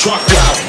truck route.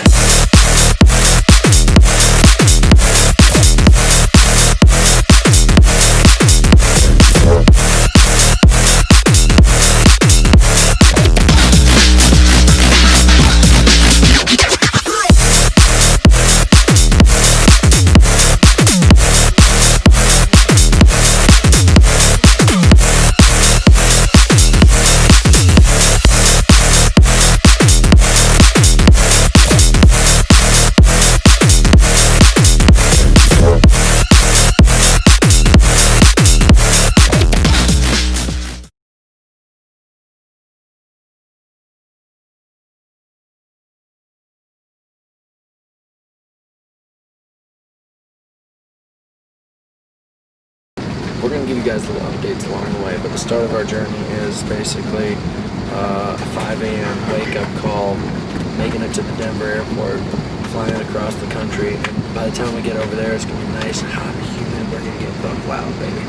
We're going to give you guys little updates along the way, but the start of our journey is basically a 5 a.m. wake-up call, making it to the Denver airport, flying across the country, and by the time we get over there, it's going to be nice, hot, humid, we're going to get buck wild, baby.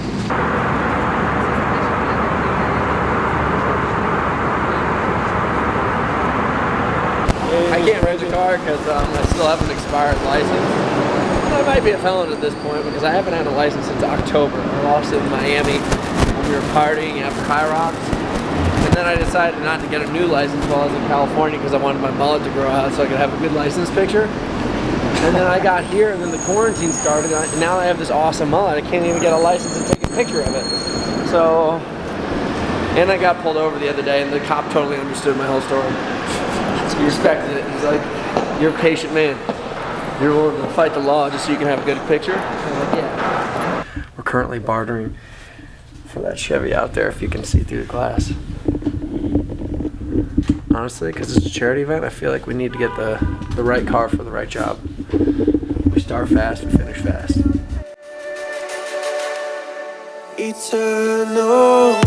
I can't rent a car because I still have an expired license. I might be a felon at this point because I haven't had a license since October. I lost it in Miami when we were partying after High Rocks. And then I decided not to get a new license while I was in California because I wanted my mullet to grow out so I could have a good license picture. And then I got here and then the quarantine started and now I have this awesome mullet. I can't even get a license and take a picture of it. So, and I got pulled over the other day and the cop totally understood my whole story. He respected it. He's like, you're a patient man. You're willing to fight the law just so you can have a good picture? I'm like, yeah. We're currently bartering for that Chevy out there if you can see through the glass. Honestly, because it's a charity event, I feel like we need to get the right car for the right job. We start fast, we finish fast. Eternal.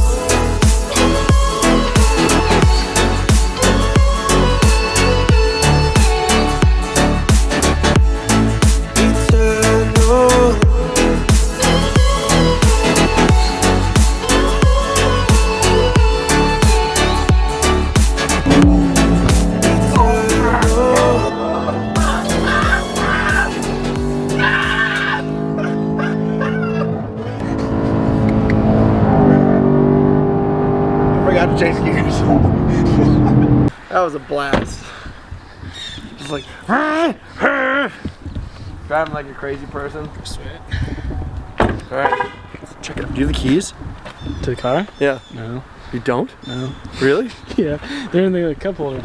Change gears. That was a blast. Just like driving like a crazy person. Sweet. Alright, check it out. Do you have the keys? To the car? Yeah. No. You don't? No. Really? Yeah. They're in the cup holder.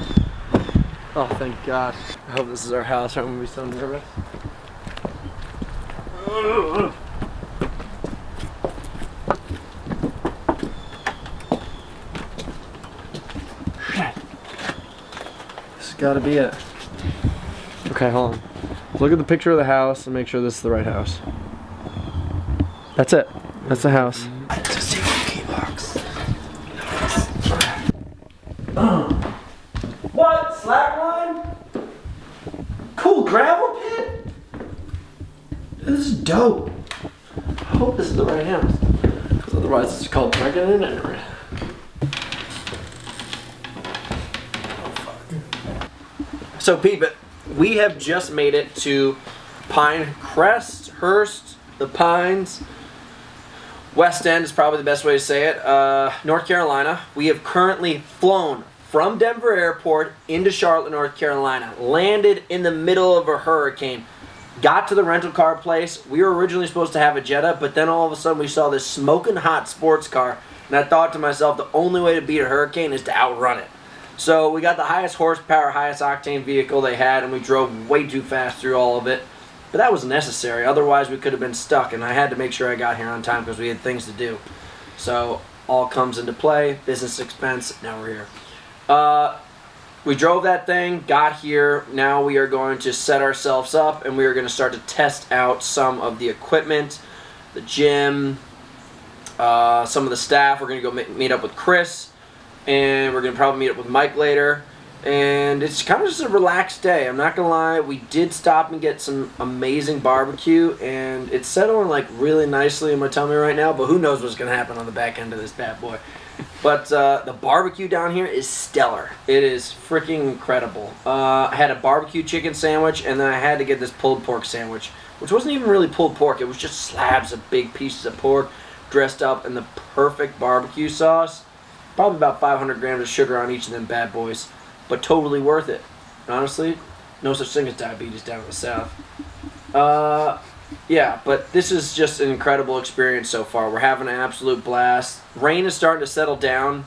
Oh, thank God. I hope this is our house. I'm gonna be so nervous. Gotta be it. Okay, hold on. Look at the picture of the house and make sure this is the right house. That's it. That's the house. It's a secret key box. What? Slackline? Cool gravel pit? This is dope. I hope this is the right house. Because otherwise it's called breaking and entering. So peep it, we have just made it to Pinecrest, Hurst, the Pines. West End is probably the best way to say it. North Carolina. We have currently flown from Denver Airport into Charlotte, North Carolina. Landed in the middle of a hurricane. Got to the rental car place. We were originally supposed to have a Jetta, but then all of a sudden we saw this smoking hot sports car. And I thought to myself, the only way to beat a hurricane is to outrun it. So we got the highest horsepower, highest octane vehicle they had, and we drove way too fast through all of it. But that was necessary. Otherwise, we could have been stuck, and I had to make sure I got here on time because we had things to do. So all comes into play, business expense, now we're here. We drove that thing, got here. Now we are going to set ourselves up, and we are going to start to test out some of the equipment, the gym, some of the staff. We're going to go meet up with Chris. And we're going to probably meet up with Mike later. And it's kind of just a relaxed day. I'm not going to lie. We did stop and get some amazing barbecue. And it's settling like really nicely in my tummy right now. But who knows what's going to happen on the back end of this bad boy. But the barbecue down here is stellar. It is freaking incredible. I had a barbecue chicken sandwich, and then I had to get this pulled pork sandwich, which wasn't even really pulled pork. It was just slabs of big pieces of pork dressed up in the perfect barbecue sauce. Probably about 500 grams of sugar on each of them bad boys, but totally worth it. Honestly, no such thing as diabetes down in the South. Yeah, but this is just an incredible experience so far. We're having an absolute blast. Rain is starting to settle down.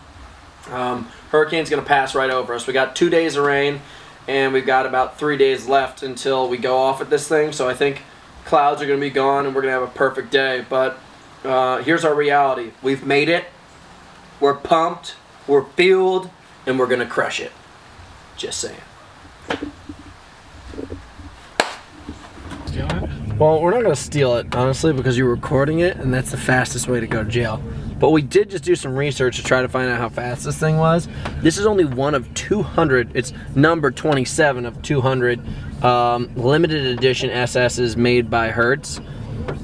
Hurricane's going to pass right over us. We got 2 days of rain, and we've got about 3 days left until we go off at this thing. So I think clouds are going to be gone, and we're going to have a perfect day. But here's our reality. We've made it. We're pumped. We're fueled, and we're going to crush it. Just saying. Well, we're not going to steal it, honestly, because you're recording it, and that's the fastest way to go to jail. But we did just do some research to try to find out how fast this thing was. This is only one of 200, it's number 27 of 200 limited edition SS's made by Hertz.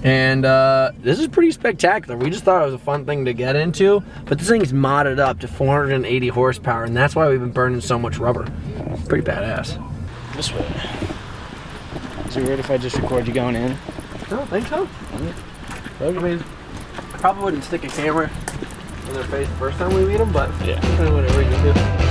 And this is pretty spectacular. We just thought it was a fun thing to get into, but this thing's modded up to 480 horsepower, and that's why we've been burning so much rubber. Pretty badass. This way. Is it weird if I just record you going in? I don't think so. I mean, I probably wouldn't stick a camera in their face the first time we meet them, but yeah, whatever you can do.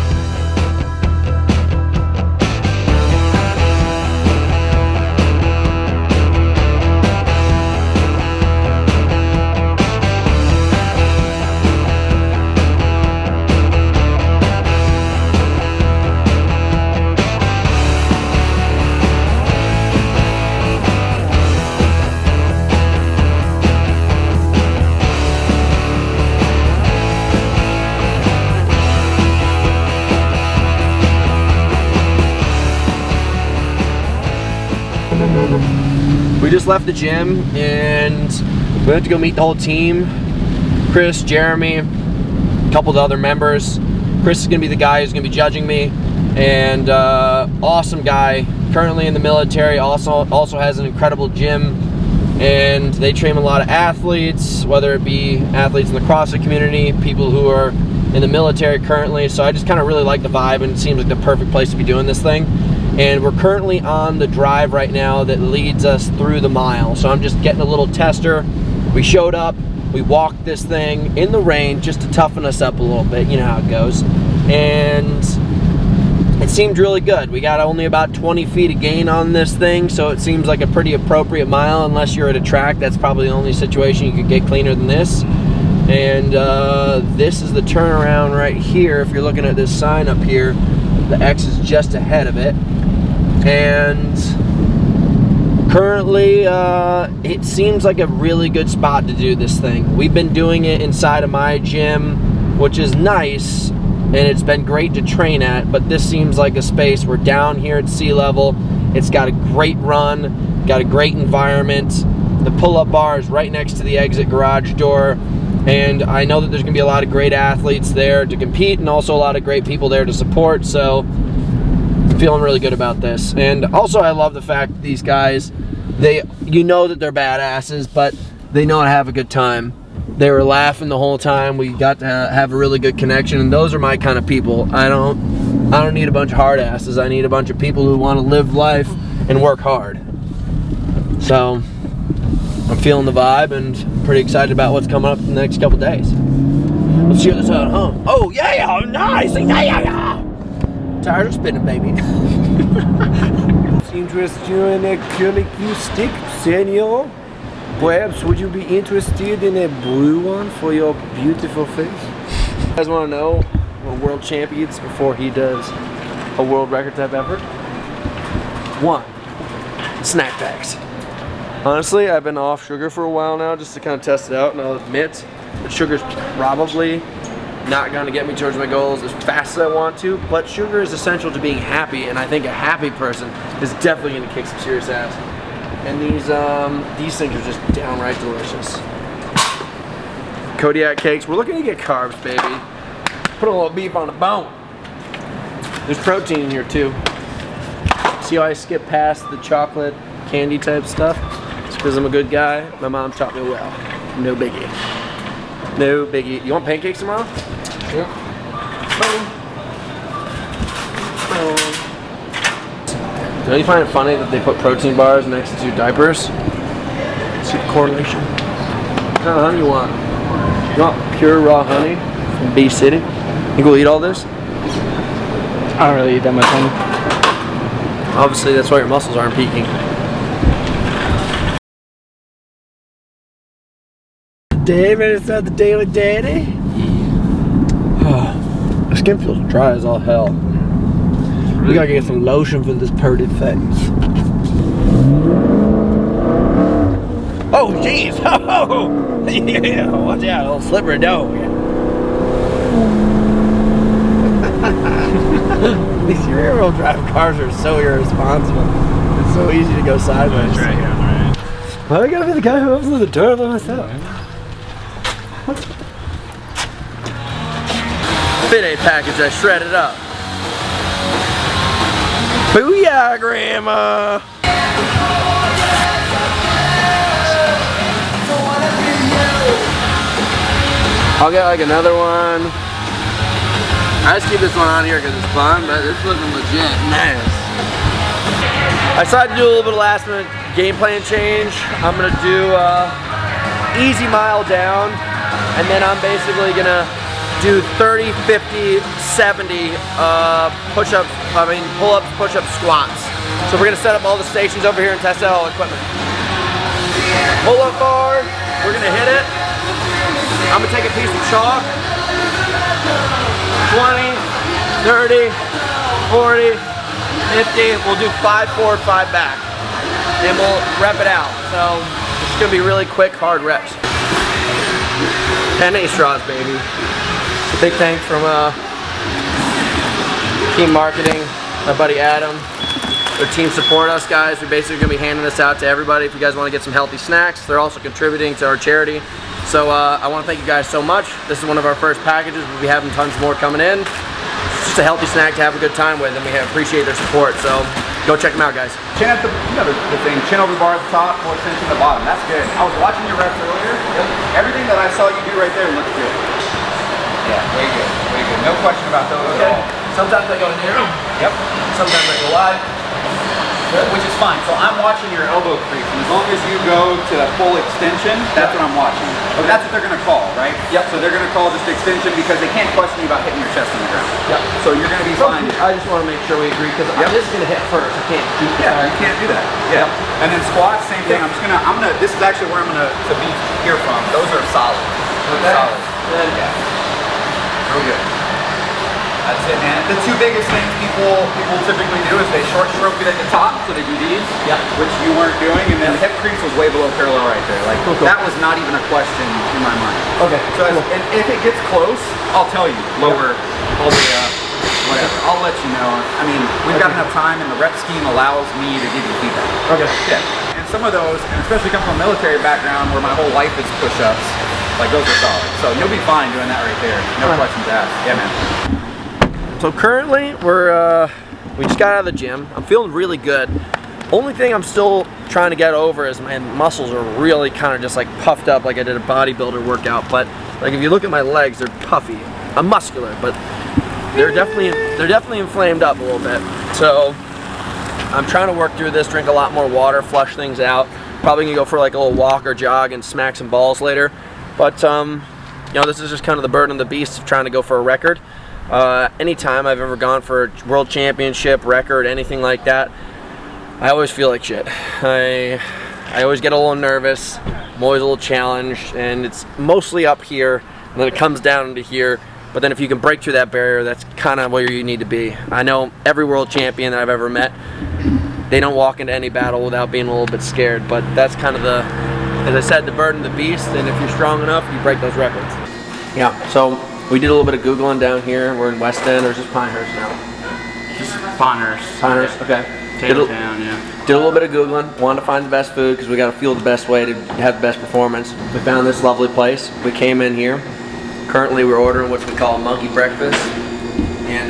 We just left the gym and we went to go meet the whole team. Chris, Jeremy, a couple of other members. Chris is gonna be the guy who's gonna be judging me, and awesome guy, currently in the military, also has an incredible gym, and they train a lot of athletes, whether it be athletes in the CrossFit community, people who are in the military currently. So I just kind of really like the vibe, and it seems like the perfect place to be doing this thing. And we're currently on the drive right now that leads us through the mile. So I'm just getting a little tester. We showed up, we walked this thing in the rain just to toughen us up a little bit, you know how it goes. And it seemed really good. We got only about 20 feet of gain on this thing, so it seems like a pretty appropriate mile. Unless you're at a track, that's probably the only situation you could get cleaner than this. And this is the turnaround right here. If you're looking at this sign up here, the X is just ahead of it. And currently it seems like a really good spot to do this thing. We've been doing it inside of my gym, which is nice, and it's been great to train at, but this seems like a space. We're down here at sea level. It's got a great run, got a great environment. The pull-up bar is right next to the exit garage door, and I know that there's gonna be a lot of great athletes there to compete, and also a lot of great people there to support, so I'm feeling really good about this. And also I love the fact that these guys, you know that they're badasses, but they know how to have a good time. They were laughing the whole time. We got to have a really good connection, and those are my kind of people. I don't need a bunch of hard asses. I need a bunch of people who want to live life and work hard. So I'm feeling the vibe and pretty excited about what's coming up in the next couple days. Let's hear this out, huh? Oh yeah, nice, yeah. Tires are spinning, baby. Interested in a curlicue stick, senor? Perhaps would you be interested in a blue one for your beautiful face? You guys want to know what world champ eats before he does a world record type effort? 1. Snack packs. Honestly, I've been off sugar for a while now just to kind of test it out, and I'll admit that sugar's probably not going to get me towards my goals as fast as I want to, but sugar is essential to being happy, and I think a happy person is definitely going to kick some serious ass. And these things are just downright delicious. Kodiak cakes. We're looking to get carbs, baby. Put a little beef on the bone. There's protein in here too. See how I skip past the chocolate candy type stuff? It's because I'm a good guy. My mom taught me well. No biggie. No biggie. You want pancakes tomorrow? Yep. Boom. Don't you find it funny that they put protein bars next to diapers? See the correlation? What kind of honey you want? You want pure raw honey from Bee City? You go eat all this? I don't really eat that much honey. Obviously, that's why your muscles aren't peaking. Dave, ready to start the day with Daddy? My skin feels dry as all hell. We gotta get some lotion for this purdy face. Oh, jeez! Oh, yeah, watch out, little slippery dog. These rear-wheel drive cars are so irresponsible. It's so easy to go sideways. That's right, yeah, right. Why I gotta be the guy who opens the door by myself? Fit aid package, I shredded up. Booyah, Grandma! I'll get like another one. I just keep this one on here because it's fun, but it's looking legit nice. I decided to do a little bit of last minute game plan change. I'm gonna do easy mile down, and then I'm basically gonna do 30, 50, 70 push-ups, pull-ups, push-ups, squats. So we're gonna set up all the stations over here and test out all the equipment. Pull-up bar, we're gonna hit it. I'm gonna take a piece of chalk. 20, 30, 40, 50. We'll do 5 forward, 5 back. And we'll rep it out. So it's gonna be really quick, hard reps. 10 A straws, baby. Big thanks from team marketing, my buddy Adam. Their team support us, guys. We're basically gonna be handing this out to everybody if you guys wanna get some healthy snacks. They're also contributing to our charity. So I wanna thank you guys so much. This is one of our first packages. We'll be having tons more coming in. It's just a healthy snack to have a good time with, and we appreciate their support. So go check them out, guys. Chin at the, the thing, chin over bar at the top, full extension at the bottom. That's good. I was watching your reps earlier. Everything that I saw you do right there looked good. Yeah, way good, way good. No question about those at all. Sometimes I go narrow. Yep. Sometimes I go wide. Which is fine. So I'm watching your elbow creep, and as long as you go to the full extension, that's what I'm watching. Okay. That's what they're going to call, right? Yep. So they're going to call just extension because they can't question you about hitting your chest on the ground. Yep. So you're going to be fine. I just want to make sure we agree because this is going to hit first. I can't keep it. Yeah, you can't do that. Yeah. Yep. And then squats, same thing. This is actually where I'm gonna be here from. Those are solid. Okay. Solid. Good. Yeah. Real good. That's it, man. The two biggest things people typically do is they short stroke it at the top, so they do these, which you weren't doing, and then hip crease was way below parallel right there. Like that was not even a question in my mind. Okay. So and if it gets close, I'll tell you. Lower all the whatever. I'll let you know. I mean, we've got enough time, and the rep scheme allows me to give you feedback. Okay. Yeah. And some of those, and especially come from a military background where my whole life is push-ups, like those are solid. So you'll be fine doing that right there. No questions asked. Yeah, man. So currently we just got out of the gym. I'm feeling really good. Only thing I'm still trying to get over is my muscles are really kind of just like puffed up like I did a bodybuilder workout. But like if you look at my legs, they're puffy. I'm muscular, but they're definitely inflamed up a little bit. So I'm trying to work through this, drink a lot more water, flush things out. Probably gonna go for like a little walk or jog and smack some balls later. But you know, this is just kind of the burden of the beast of trying to go for a record. Anytime I've ever gone for a world championship, record, anything like that, I always feel like shit. I always get a little nervous. I'm always a little challenged, and it's mostly up here, and then it comes down into here. But then if you can break through that barrier, that's kind of where you need to be. I know every world champion that I've ever met, they don't walk into any battle without being a little bit scared. But that's kind of the, as I said, the burden of the beast. And if you're strong enough, you break those records. Yeah. So we did a little bit of Googling down here. We're in West End, or just Pinehurst now? Just Pinehurst. Pinehurst. Okay. Taylortown, yeah. Did a little bit of Googling. Wanted to find the best food because we got to feel the best way to have the best performance. We found this lovely place. We came in here. Currently we're ordering what we call a monkey breakfast, and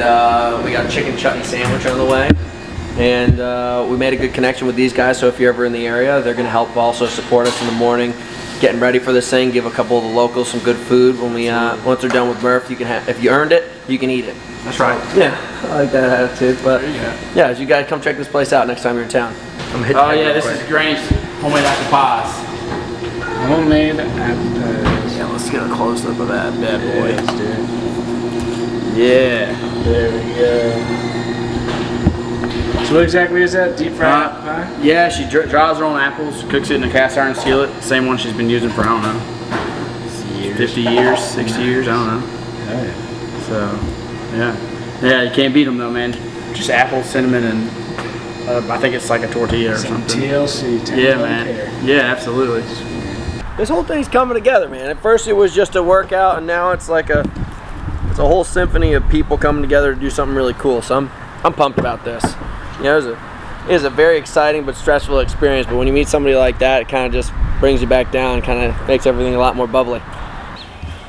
we got a chicken chutney sandwich on the way, and we made a good connection with these guys, so if you're ever in the area, they're going to help also support us in the morning getting ready for this thing. Give a couple of the locals some good food when we once they're done with Murph. You can have, if you earned it, you can eat it. That's right. Yeah, I like that attitude. But yeah, as you guys come check this place out next time you're in town. Oh yeah, this is Granny's homemade apple pies. Homemade apple pies. Yeah, let's get a close up of that bad boy. Yeah, there we go. So what exactly is that? Deep fried apple pie? Yeah, she draws her own apples, cooks it in a cast iron skillet. Same one she's been using for, I don't know, 50 years, 60 years, I don't know. Oh, yeah. So, yeah, you can't beat them though, man. Just apple, cinnamon, and I think it's like a tortilla or something. TLC. Yeah, man. Yeah, absolutely. This whole thing's coming together, man. At first it was just a workout, and now it's like it's a whole symphony of people coming together to do something really cool. So I'm pumped about this. You know, it is a very exciting but stressful experience. But when you meet somebody like that, it kind of just brings you back down, kind of makes everything a lot more bubbly.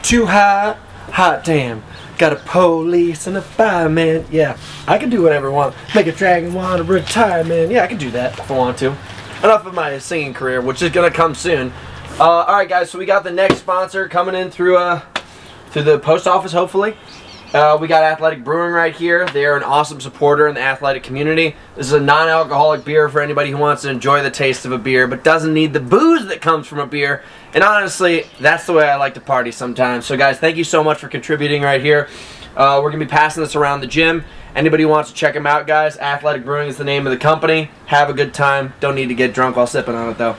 Too hot, hot damn. Got a police and a fireman. Yeah, I can do whatever I want. Make a dragon want to retire, man. Yeah, I can do that if I want to. Enough of my singing career, which is gonna come soon. All right, guys. So we got the next sponsor coming in through the post office, hopefully. We got Athletic Brewing right here. They are an awesome supporter in the athletic community. This is a non-alcoholic beer for anybody who wants to enjoy the taste of a beer but doesn't need the booze that comes from a beer. And honestly, that's the way I like to party sometimes. So guys, thank you so much for contributing right here. We're going to be passing this around the gym. Anybody who wants to check them out, guys, Athletic Brewing is the name of the company. Have a good time. Don't need to get drunk while sipping on it, though.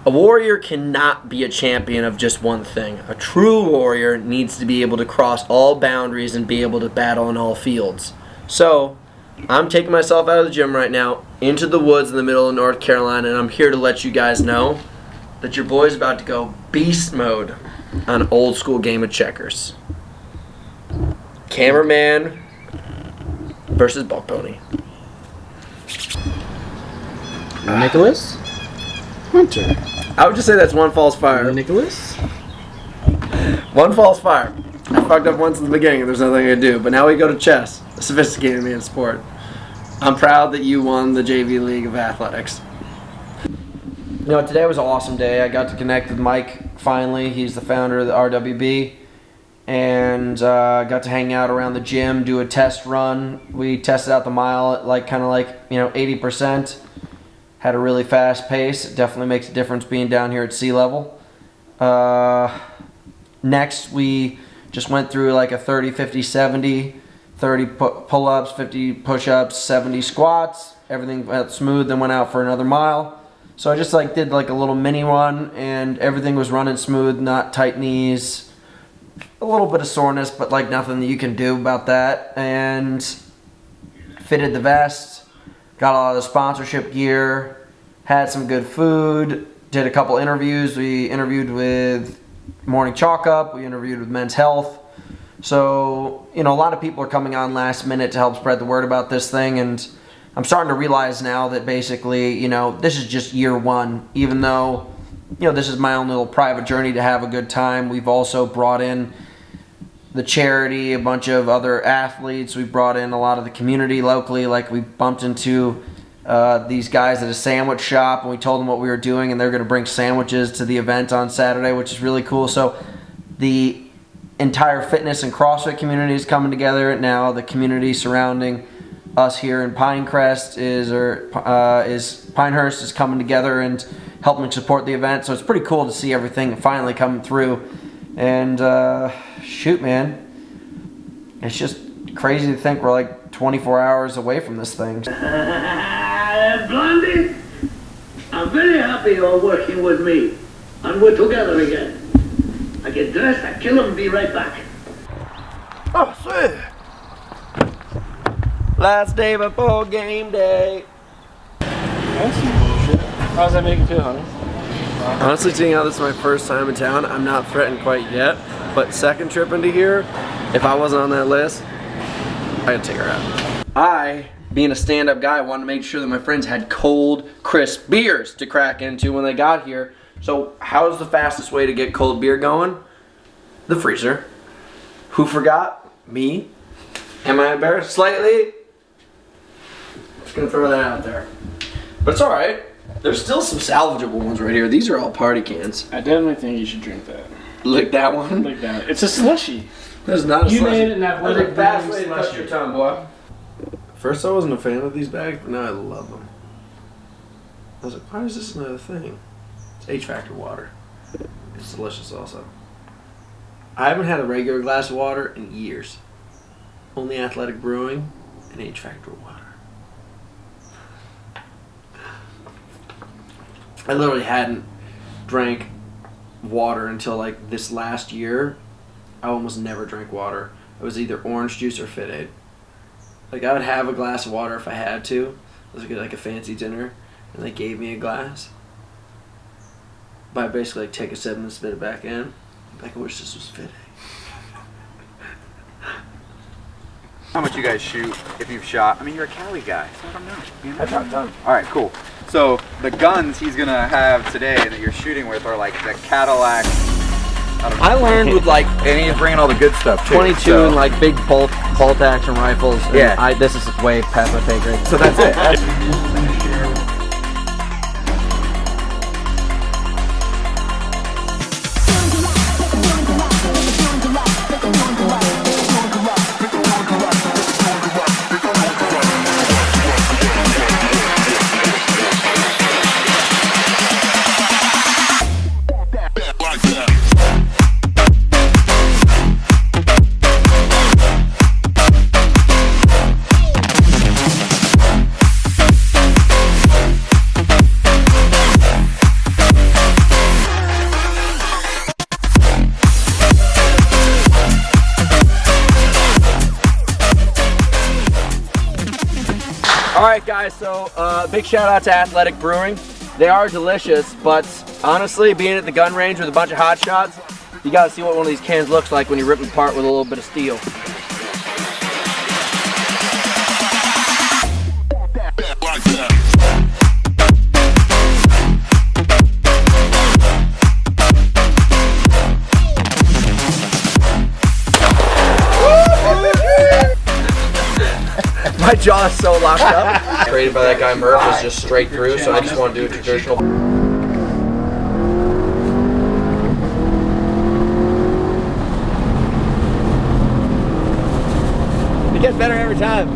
A warrior cannot be a champion of just one thing. A true warrior needs to be able to cross all boundaries and be able to battle in all fields. So, I'm taking myself out of the gym right now into the woods in the middle of North Carolina, and I'm here to let you guys know that your boy's about to go beast mode on an old school game of checkers. Cameraman versus Buck Pony. Nicholas? Hunter. I would just say that's one false fire. Nicholas? One false fire. I fucked up once in the beginning and there's nothing I can do. But now we go to chess, a sophisticated man's sport. I'm proud that you won the JV League of Athletics. You know, today was an awesome day. I got to connect with Mike finally. He's the founder of the RWB. And got to hang out around the gym, do a test run. We tested out the mile at kind of 80%. Had a really fast pace. It definitely makes a difference being down here at sea level. Next, we just went through like a 30, 50, 70, 30 pull-ups, 50 push-ups, 70 squats. Everything went smooth, then went out for another mile. So I just did a little mini one, and everything was running smooth, not tight knees. A little bit of soreness, but nothing that you can do about that. And fitted the vest. Got a lot of the sponsorship gear, had some good food, did a couple interviews. We interviewed with Morning Chalk Up, we interviewed with Men's Health. So, a lot of people are coming on last minute to help spread the word about this thing, and I'm starting to realize now that basically, this is just year one. Even though, this is my own little private journey to have a good time, we've also brought in the charity, a bunch of other athletes. We brought in a lot of the community locally. We bumped into these guys at a sandwich shop, and we told them what we were doing, and they're going to bring sandwiches to the event on Saturday, which is really cool. So the entire fitness and CrossFit community is coming together now. The community surrounding us here in Pinehurst is coming together and helping support the event. So it's pretty cool to see everything finally coming through. And shoot, man, it's just crazy to think we're 24 hours away from this thing. Blondie, I'm very happy you're working with me, and we're together again. I get dressed, I kill him, be right back. Oh, sweet. Last day before game day. That's some bullshit. How does that make you feel, honey? Honestly, seeing how this is my first time in town, I'm not threatened quite yet. But second trip into here, if I wasn't on that list, I gotta take her out. I, being a stand-up guy, wanted to make sure that my friends had cold, crisp beers to crack into when they got here. So how's the fastest way to get cold beer going? The freezer. Who forgot? Me. Am I embarrassed? Slightly. Just gonna throw that out there. But it's alright. There's still some salvageable ones right here. These are all party cans. I definitely think you should drink that. Lick that one. Lick that. It's a slushy. That's not a You slushy. made it in that That's a fast way to slushy. touch your tongue, boy. First, I wasn't a fan of these bags, but now I love them. I was like, why is this another thing? It's H-Factor water. It's delicious also. I haven't had a regular glass of water in years. Only Athletic Brewing and H-Factor water. I literally hadn't drank water until like this last year. I almost never drank water. It was either orange juice or Fit Aid. Like I would have a glass of water if I had to. It was like a fancy dinner, and they gave me a glass. But I basically like take a sip and spit it back in. Like I wish this was Fit Aid. How much you guys shoot if you've shot? I mean, you're a Cali guy, so I don't know. You know? I talked done. All right, cool. So the guns he's gonna have today that you're shooting with are like the Cadillac. I learned with like And he's bringing all the good stuff too. 22 so, and like big bolt action rifles. And Yeah. this is way past my pay grade. So that's it. Alright guys, so big shout out to Athletic Brewing. They are delicious, but honestly, being at the gun range with a bunch of hot shots, you gotta see what one of these cans looks like when you rip them apart with a little bit of steel. My jaw is so locked up. Created by that guy Murph is just straight through, so I just want to do a traditional. It gets better every time.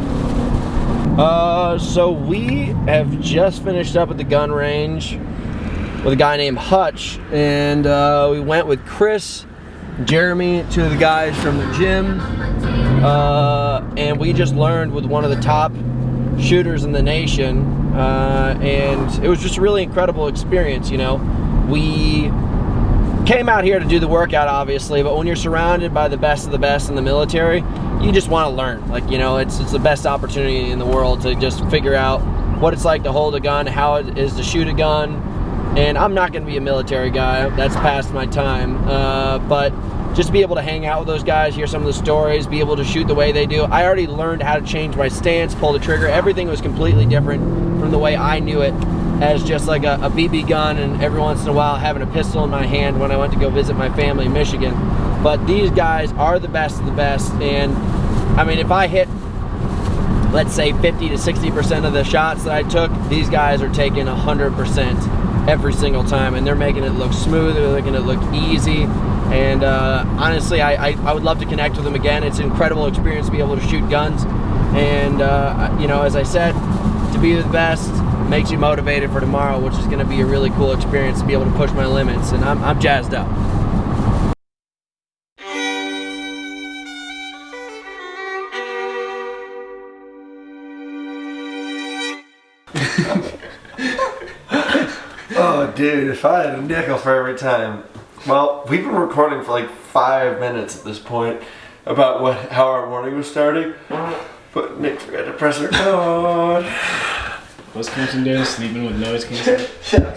So we have just finished up at the gun range with a guy named Hutch, and we went with Chris, Jeremy, two of the guys from the gym. And we just learned with one of the top shooters in the nation, and it was just a really incredible experience. You know, we came out here to do the workout obviously, but when you're surrounded by the best of the best in the military, you just want to learn. Like, you know, it's the best opportunity in the world to just figure out what it's like to hold a gun, how it is to shoot a gun. And I'm not going to be a military guy, that's past my time, but just to be able to hang out with those guys, hear some of the stories, be able to shoot the way they do. I already learned how to change my stance, pull the trigger. Everything was completely different from the way I knew it as just like a BB gun, and every once in a while having a pistol in my hand when I went to go visit my family in Michigan. But these guys are the best of the best, and I mean, if I hit, let's say 50 to 60% of the shots that I took, these guys are taking 100% every single time, and they're making it look smooth, they're making it look easy. And honestly, I would love to connect with them again. It's an incredible experience to be able to shoot guns. And you know, as I said, to be the best makes you motivated for tomorrow, which is going to be a really cool experience to be able to push my limits. And I'm jazzed up. Oh, dude, if I had a nickel for every time. Well, we've been recording for like 5 minutes at this point about how our morning was starting, but Nick forgot to press record. What's Kempson doing? Sleeping with noise canceling? Yeah.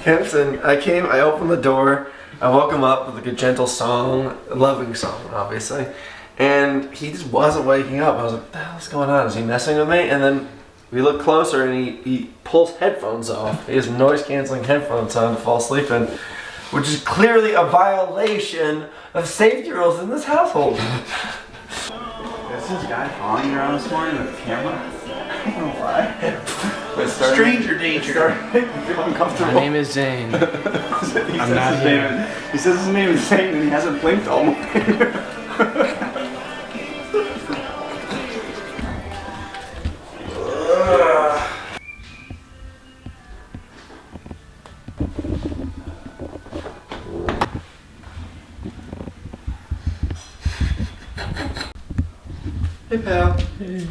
Kempson, I opened the door, I woke him up with like a gentle song, a loving song, obviously, and he just wasn't waking up. I was like, what the hell's going on? Is he messing with me? And then we look closer and he pulls headphones off. He has noise canceling headphones on to fall asleep in, which is clearly a violation of safety rules in this household. Is this guy following you around this morning with a camera? I don't know why. Stranger danger. My name is Zane. I'm not here. He says his name is Zane and he hasn't blinked all morning. Hey pal. Hey.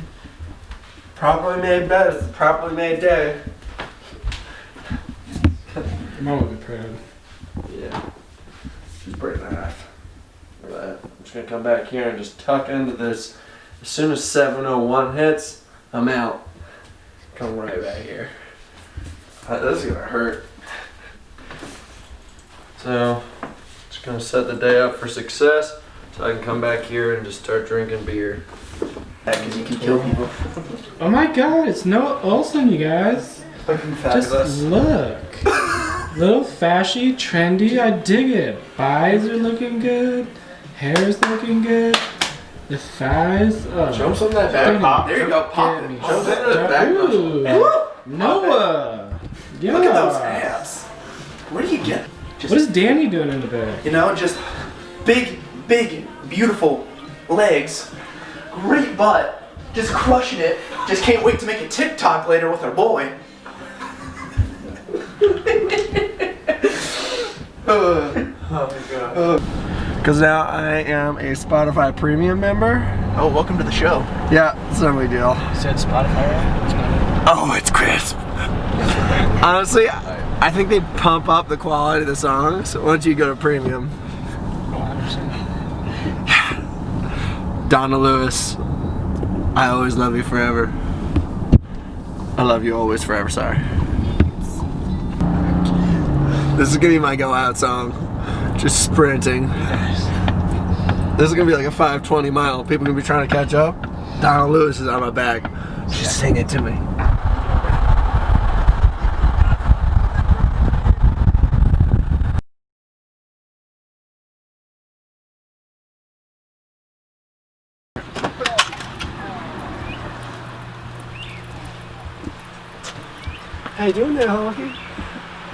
Properly made bed is a properly made day. Mom would be proud. Yeah. She's pretty nice. Look at that. I'm just gonna come back here and just tuck into this. As soon as 7:01 hits, I'm out. Come right back here. This is gonna hurt. So, just gonna set the day up for success so I can come back here and just start drinking beer. Because you can kill people. Oh my god, it's Noah Olsen, you guys. Fucking Just fabulous. look. Little fashy, trendy, I dig it. Thighs are looking good. Hair's looking good. The thighs. Oh. Show him some of that back pop. There you go, pop it. Show him some of that back Ooh. muscle. Noah. Yeah. Look at those abs. Where do you get? What is Danny doing in the back? You know, just big, beautiful legs, great butt, just crushing it. Just can't wait to make a TikTok later with our boy. Oh my god. Because now I am a Spotify Premium member. Oh, welcome to the show. Yeah, it's no big deal. You said Spotify? Oh, it's crisp. Honestly, I think they pump up the quality of the songs once you go to Premium. 100%. Donna Lewis, I always love you forever. I love you always forever, sorry. This is gonna be my go out song. Just sprinting. This is gonna be like a 5:20 mile. People gonna be trying to catch up. Donna Lewis is on my back. Just sing it to me. How you doing there, Honky?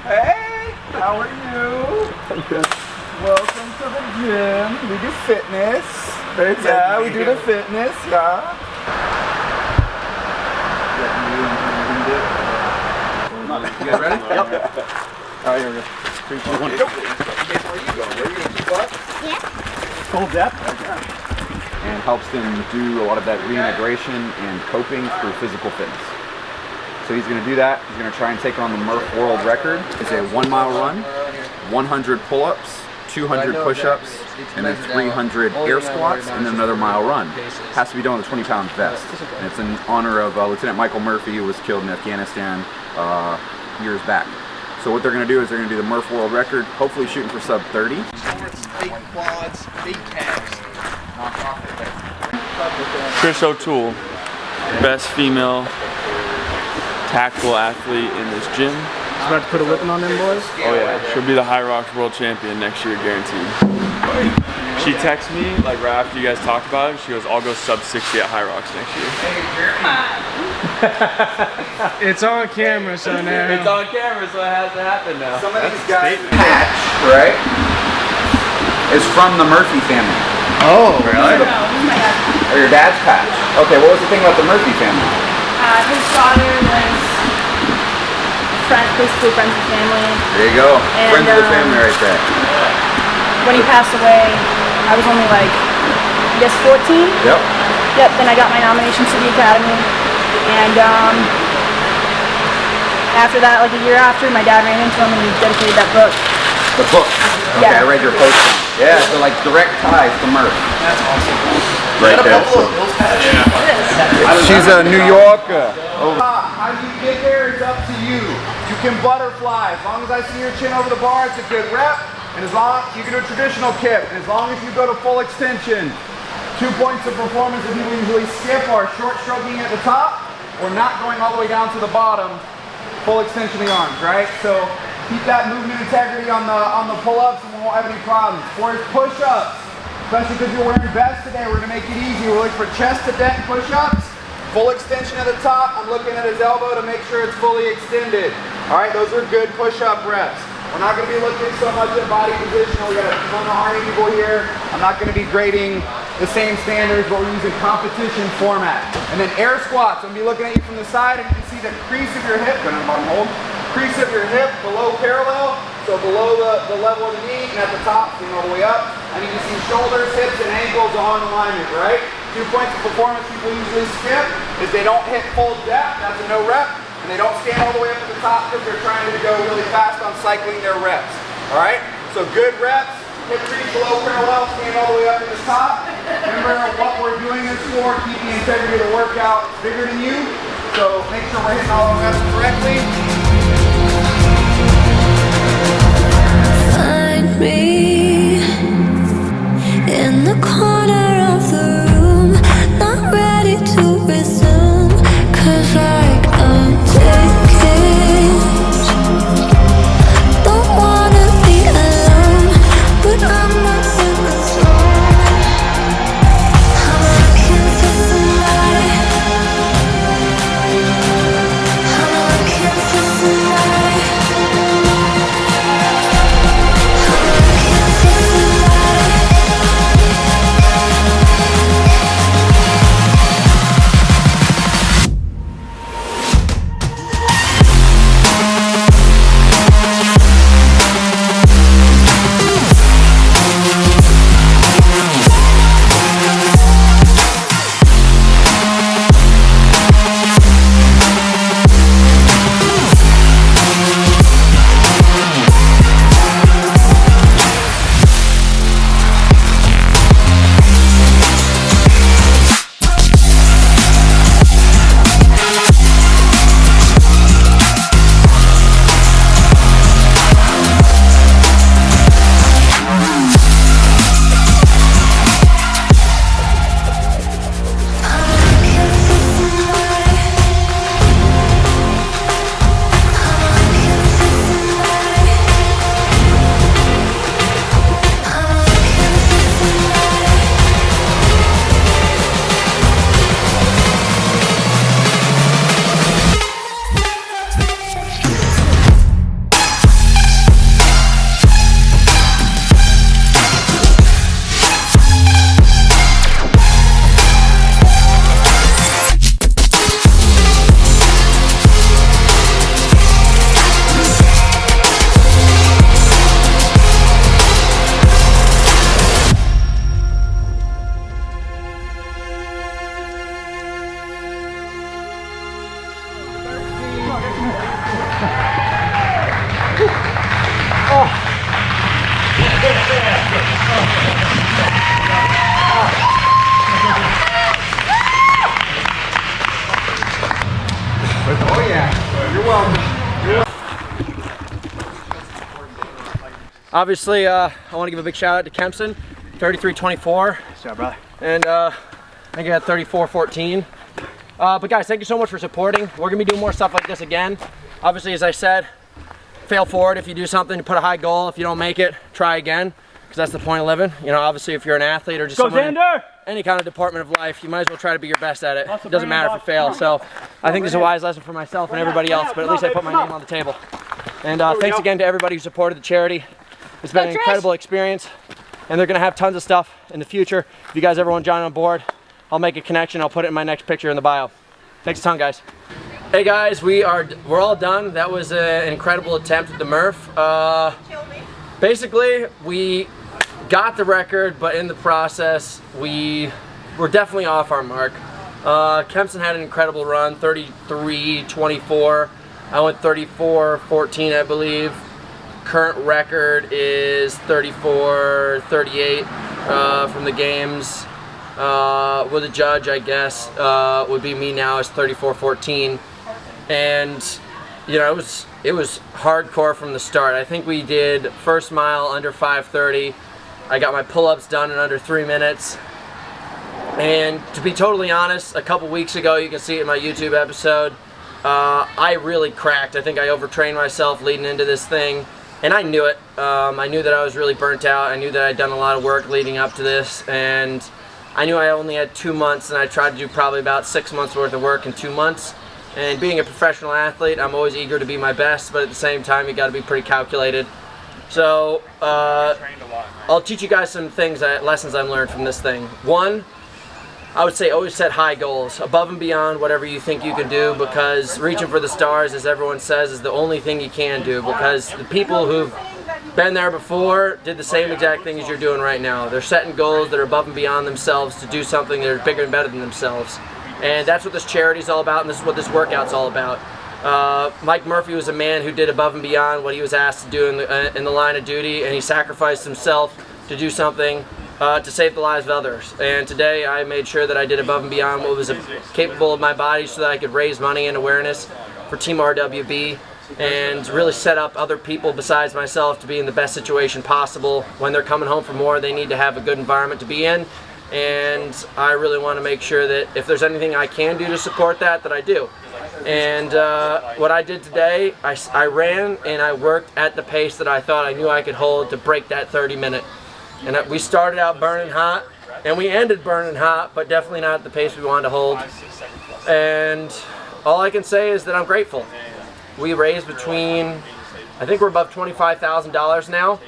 Hey, how are you? I'm good. Welcome to the gym. We do fitness. Yeah, we do the fitness. Yeah. You guys ready? Yep. Alright, here we go. 3, 2, 1. Where are you going? Where are you going to keep up? Yeah. Full depth. And helps them do a lot of that reintegration and coping through physical fitness. So he's going to do that. He's going to try and take on the Murph world record. It's a 1 mile run, 100 pull-ups, 200 push-ups, and then 300 air squats, and then another mile run. Has to be done with a 20-pound vest. And it's in honor of Lieutenant Michael Murphy, who was killed in Afghanistan years back. So what they're going to do is they're going to do the Murph world record, hopefully shooting for sub 30. Big quads, big calves. Chris O'Toole, best female tactical athlete in this gym. She's about to put a whipping on them boys? Oh yeah, she'll be the High Rocks world champion next year, guaranteed. She texted me like right after you guys talked about it. She goes, "I'll go sub 60 at High Rocks next year." It's on camera, so now. It's on camera, so it has to happen now. Some of these guys' patch, right, is from the Murphy family. Oh, Really? No, he's my dad. Or your dad's patch. Okay, what was the thing about the Murphy family? His father was basically friends with family. There you go. And, Friends of the family right there. When he passed away, I was only like, I guess 14. Yep. Yep, then I got my nomination to the academy. And after that, like a year after, my dad ran into him and he dedicated that book. The book. Okay, Yeah. I read your post. Yeah, so like direct ties to Murph. that's awesome. Right there. She's a New Yorker. How you get there is up to you. You can butterfly. As long as I see your chin over the bar, it's a good rep. And as long you can do a traditional kip. And as long as you go to full extension. 2 points of performance that people usually skip are short stroking at the top or not going all the way down to the bottom. Full extension of the arms, right? So keep that movement integrity on the pull-ups and we won't have any problems. For his push-ups, especially because you're wearing vests today, we're gonna make it easy. We're looking for chest to deck push-ups. Full extension at the top. I'm looking at his elbow to make sure it's fully extended. All right, those are good push-up reps. We're not going to be looking so much at body positional. We got a ton of Army people here. I'm not going to be grading the same standards, but we're using competition format. And then air squats. I'm going to be looking at you from the side, and you can see the crease of your hip, going to the bottom hold. Crease of your hip below parallel, so below the level of the knee, and at the top, seeing all the way up. And you can see shoulders, hips, and ankles on alignment, right? 2 points of performance people usually skip is they don't hit full depth, that's a no rep, and they don't stand all the way up at the top because they're trying to go really fast on cycling their reps. All right? So good reps, hip crease below parallel, stand all the way up to the top. Remember what we're doing this for, keep the integrity of the workout bigger than you. So make sure we're hitting all the reps correctly. Find me in the corner of the room, not ready to resume, 'cause I'm taking. Don't wanna be alone, but I'm not in the zone. I'm looking for somebody. I'm looking for somebody. Oh yeah, you're welcome. Obviously, I want to give a big shout out to Kempson, 33-24. Nice job, brother. And I think I had 34-14. But guys, thank you so much for supporting. We're gonna be doing more stuff like this again. Obviously, as I said, fail forward if you do something, put a high goal. If you don't make it, try again, because that's the point of living. You know, obviously, if you're an athlete or just someone in any kind of department of life, you might as well try to be your best at it. It doesn't matter if you fail. So I think this is a wise lesson for myself and everybody else, but at least I put my name on the table. And thanks again to everybody who supported the charity. It's been an incredible experience, and they're gonna have tons of stuff in the future. If you guys ever want to join on board, I'll make a connection. I'll put it in my next picture in the bio. Thanks a ton, guys. Hey guys, we're all done. That was an incredible attempt at the Murph. Basically, we got the record, but in the process, we were definitely off our mark. Kempson had an incredible run, 33-24. I went 34-14, I believe. Current record is 34-38 from the games. With a judge, I guess, would be me now. It's 34-14, and you know, it was hardcore from the start. I think we did first mile under 5:30. I got my pull-ups done in under 3 minutes. And to be totally honest, a couple weeks ago, you can see it in my YouTube episode, I really cracked. I think I overtrained myself leading into this thing, and I knew it. I knew that I was really burnt out. I knew that I'd done a lot of work leading up to this, and I knew I only had 2 months, and I tried to do probably about 6 months worth of work in 2 months. And being a professional athlete, I'm always eager to be my best, but at the same time, you got to be pretty calculated. So I'll teach you guys some things, lessons I've learned from this thing. One, I would say always set high goals, above and beyond whatever you think you can do, because reaching for the stars, as everyone says, is the only thing you can do, because the people who've been there before did the same exact thing as you're doing right now. They're setting goals that are above and beyond themselves to do something that are bigger and better than themselves. And that's what this charity's all about, and this is what this workout's all about. Mike Murphy was a man who did above and beyond what he was asked to do in the line of duty, and he sacrificed himself to do something to save the lives of others. And today I made sure that I did above and beyond what was capable of my body so that I could raise money and awareness for Team RWB and really set up other people besides myself to be in the best situation possible. When they're coming home from war, they need to have a good environment to be in. And I really want to make sure that if there's anything I can do to support that, that I do. And what I did today, I ran and I worked at the pace that I thought I knew I could hold to break that 30-minute. And we started out burning hot, and we ended burning hot, but definitely not at the pace we wanted to hold. And all I can say is that I'm grateful. We raised between, I think we're above $25,000 now.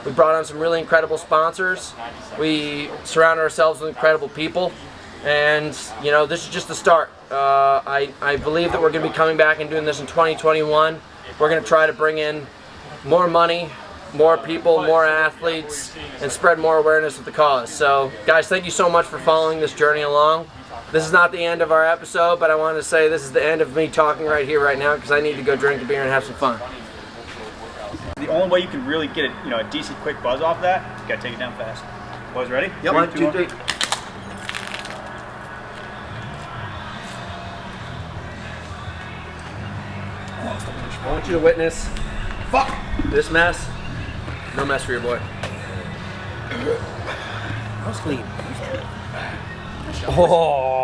We brought on some really incredible sponsors. We surrounded ourselves with incredible people. And, you know, this is just the start. I believe that we're going to be coming back and doing this in 2021. We're going to try to bring in more money, more people, more athletes, and spread more awareness of the cause. So, guys, thank you so much for following this journey along. This is not the end of our episode, but I wanted to say this is the end of me talking right here, right now, because I need to go drink a beer and have some fun. The only way you can really get a decent quick buzz off that, you gotta take it down fast. Boys ready? Yep. 1, 2, 3. I want you to witness this mess. No mess for your boy. That was clean. Oh.